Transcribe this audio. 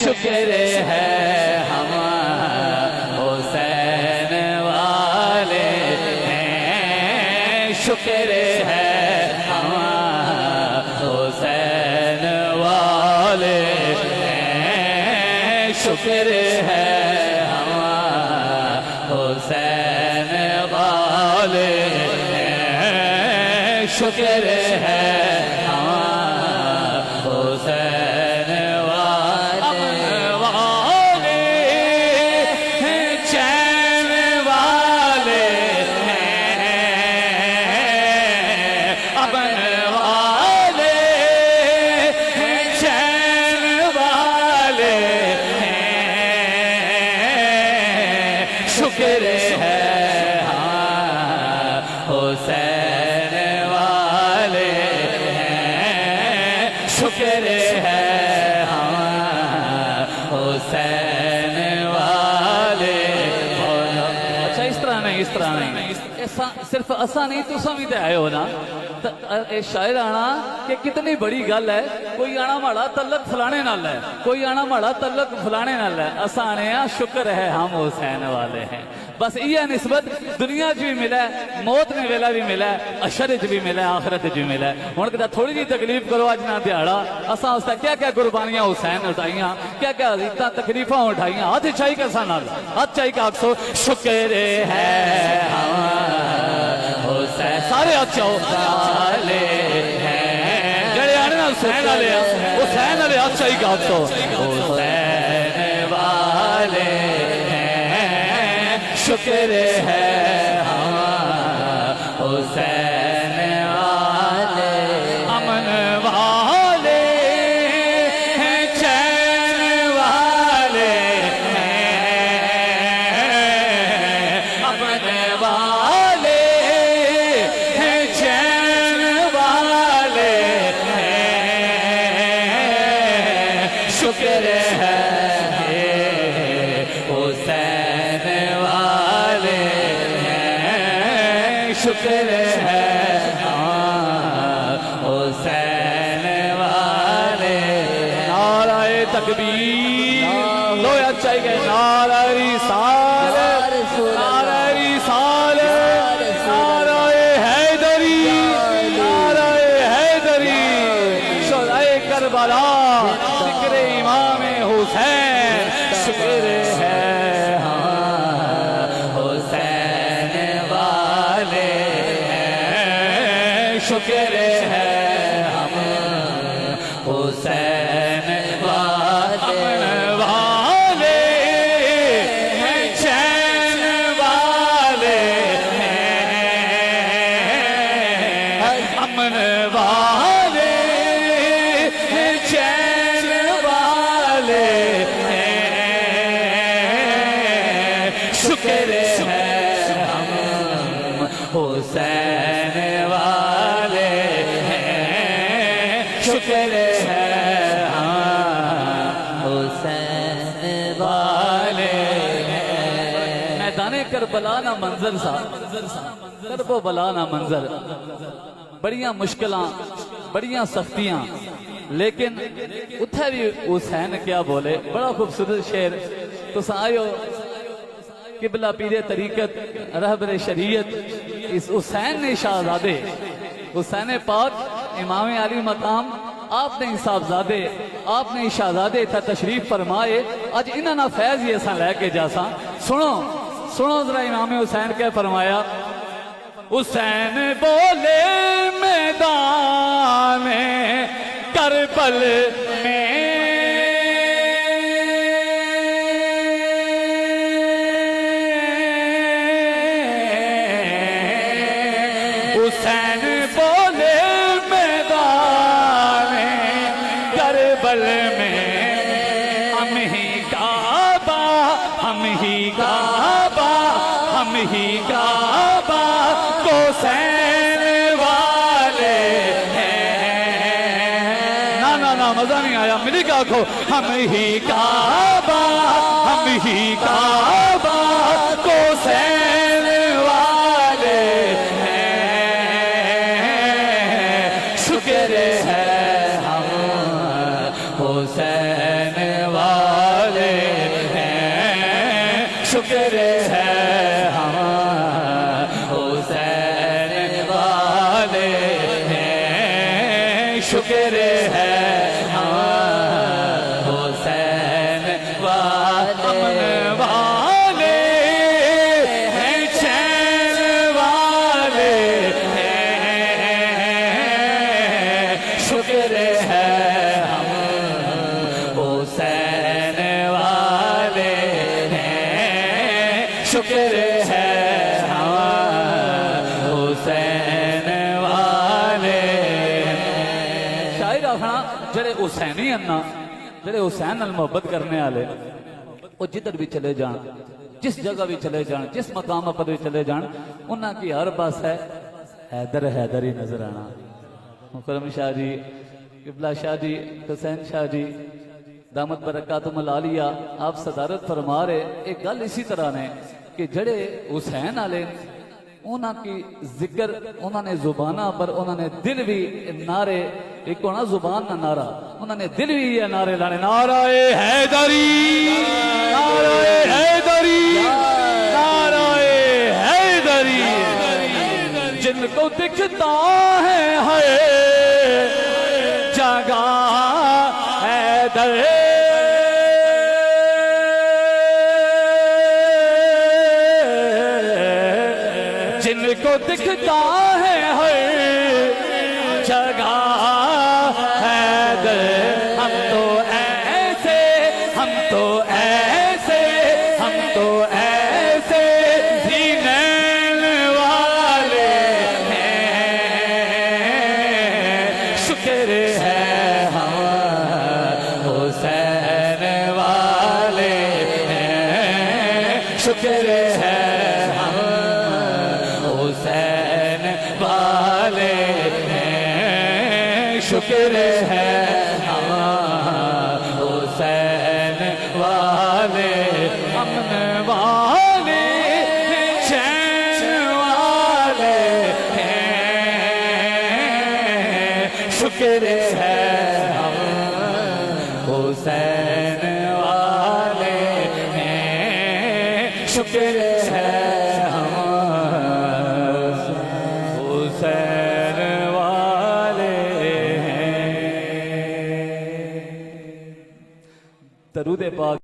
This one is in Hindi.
शुक्र है हम हुसैन वाले हैं, शुक्र है हम हुसैन वाले हैं, शुक्र है हम हुसैन वाले हैं, शुक्र है हम हुसैन शुक्र है हुसैन वाले हैं, शुक्र है हुसैन वाले। अच्छा इस तरह नहीं सिर्फ असा नहीं तुसा भी तो आए हो ना। शायर आना कि कितनी बड़ी गल है, कोई आना माड़ा तलक फलाने नाल है, कोई आना माड़ा तलक फलाने नाल है। असा आने शुक्र है हम हुसैन वाले हैं। बस यह निस्बत दुनिया च भी मिला है, मौत ने वेला भी मिला है, अशर च भी मिला है, आखिरत च भी मिला है। हुण किता थोड़ी जी तकलीफ करो अज ना दिहाड़ा, असा उसका क्या क्या कुर्बानियां हुसैन उठाइया, क्या क्या अजीता तकलीफा उठाइया। हाथ चाही के असा नाल हाथ चाही का आखो शुक्र है हुसैन। सारे अच्छे वाले हैं जड़े आने ना हुसैन वाले, हुसैन वाले अच्छा ही गा तो हुसैन वाले हैं, शुक्र है हम हुसैन वाले। अमन वाले हैं, चैन वाले हैं, अमन वाले हैं, चैन वाले हैं, शुक्र है हुसैन वाले हैं, शुक्र है हुसैन वाले। नाराए तकबीर लो अच्छा ही नाराए रिसालत, नाराए रिसालत, नाराए हैदरी, नाराए हैदरी, शोहदाए करबला, जिक्र इमाम हुसैन। शुक्र है हुसैन वाले हैं, शुक्र है हम हुसैन वाले हैं, चैन वाले हैं, अमन वाले हैं, चैन वाले हैं, शुक्र है हम हुसैन वाले हैं, शुक्र है हम हुसैन वाले हैं। मैदाने करबला ना मंजर सा, करबो बला ना मंजर, बड़ियां मुश्किलां बड़ियां सख्तियां, लेकिन उथे भी हुसैन क्या बोले। बड़ा खूबसूरत शेर तुस आयो किबला पीरे तरीकत रहबर शरीयत इस हुसैन ने शाहजादे हुसैन पाक इमाम अली मकाम आपने साहबजादे आपने शाहजादे था तशरीफ फरमाए। अज इन्होंने फैज ही असा लैके जासा। सुनो सुनो जरा इमाम हुसैन क्या फरमाया। हुसैन बोले मैदान करबल में, हुसैन बोले मैदान करबल में, हम ही काबा हम ही काबा हम ही काबा को हुसैन वाले हैं। ना ना ना मजा नहीं आया, मेरी क्या आखो। हम ही काबा हम ही काबा को हुसैन वाले हैं, शुक्र है हम हुसैन वाले। शुक्र है हम हुसैन वाले हैं, शुक्र है हम हुसैन वाले हैं, चैन वाले हैं, शुक्र है हम हुसैन वाले हैं, शुक्र है हम हुसैन वाले हैं। शायर आखना जेड़े हुसैनी अन्ना जेड़े हुसैन नाल मोहब्बत करने वाले वो जिधर भी चले जान, जिस जगह भी चले जान, जिस मकाम पर भी चले जान, उन्होंने की हर पास है हैदर हैदर ही नजर आना। मुकरम शाह जी, किबला शाह जी, हुसैन शाह जी दामत बरकातुहुल आलिया आप सदारत फरमा रहे। एक गल इसी तरह ने कि जड़े हुसैन आले उन्होंने की जिक्र उन्होंने जुबाना पर उन्होंने दिल भी नारे, एक होना जुबान ना नारा, उन्होंने दिल भी ये नारे लाने, नाराए हैदरी, नाराए हैदरी, नाराए हैदरी, जिनको दिखता है जगह हैदर, जिनको दिखता है हर जगह हैदर। हम तो ऐसे, हम तो ऐसे, हम तो ऐसे ज़ीनैन वाले हैं, शुक्र है हम हुसैन वाले हैं, शुक्र है हुसैन वाले हैं, शुक्र है हम हुसैन वाले, अमन वाले, चैन वाले हैं, शुक्र है हम हुसैन वाले हैं, शुक्र है हुसैन वाले हैं। दरूद पाक